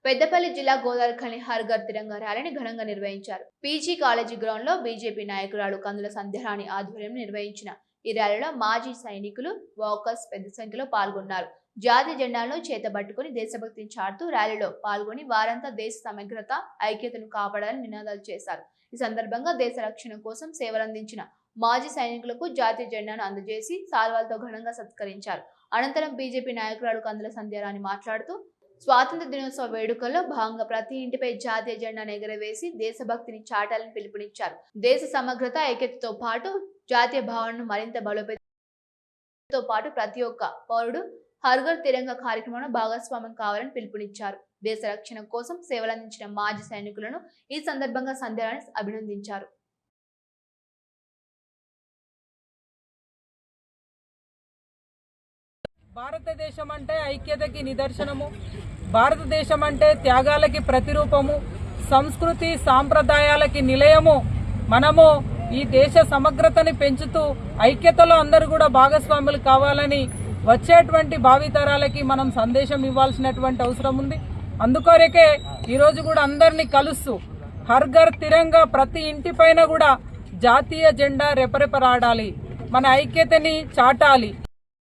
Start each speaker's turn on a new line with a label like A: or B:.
A: పెద్దపల్లి జిల్లా గోదావరిఖని హర్ఘర్ తిరంగా ర్యాలీని ఘనంగా నిర్వహించారు. పీజీ కాలేజీ గ్రౌండ్ లో బీజేపీ నాయకురాలు కందుల సంధ్యారాణి ఆధ్వర్యంలో నిర్వహించిన ఈ ర్యాలీలో మాజీ సైనికులు, వాకర్స్ పెద్ద సంఖ్యలో పాల్గొన్నారు. జాతీయ జెండాలను చేతబట్టుకుని దేశభక్తిని చాటుతూ ర్యాలీలో పాల్గొని వారంతా దేశ సమగ్రత, ఐక్యతను కాపాడాలని నినాదాలు చేశారు. ఈ సందర్భంగా దేశ రక్షణ కోసం సేవలందించిన మాజీ సైనికులకు జాతీయ జెండాను అందజేసి సాల్వాలతో ఘనంగా సత్కరించారు. అనంతరం బీజేపీ నాయకురాలు కందుల సంధ్యారాణి మాట్లాడుతూ స్వాతంత్ర దినోత్సవ వేడుకల్లో భాగంగా ప్రతి ఇంటిపై జాతీయ జెండాను ఎగరవేసి దేశభక్తిని చాటాలని పిలుపునిచ్చారు. దేశ సమగ్రత, ఐక్యతతో పాటు జాతీయ భావనను మరింత బలోపేతంతో పాటు ప్రతి ఒక్క పౌరుడు హర్ఘర్ తిరంగా కార్యక్రమంలో భాగస్వామ్యం కావాలని పిలుపునిచ్చారు. దేశ రక్షణ కోసం సేవలందించిన మాజీ సైనికులను ఈ సందర్భంగా సంధ్యారాణి అభినందించారు.
B: భారతదేశం అంటే ఐక్యతకి నిదర్శనము, భారతదేశం అంటే త్యాగాలకి ప్రతిరూపము, సంస్కృతి సాంప్రదాయాలకి నిలయము. మనము ఈ దేశ సమగ్రతని పెంచుతూ ఐక్యతలో అందరూ కూడా భాగస్వాములు కావాలని వచ్చేటువంటి భావితరాలకి మనం సందేశం ఇవ్వాల్సినటువంటి అవసరం ఉంది. అందుకొరకే ఈరోజు కూడా అందరినీ కలుస్తూ హర్ఘర్ తిరంగా ప్రతి ఇంటిపైన కూడా జాతీయ జెండా రెపరెపరాడాలి, మన ఐక్యతని చాటాలి.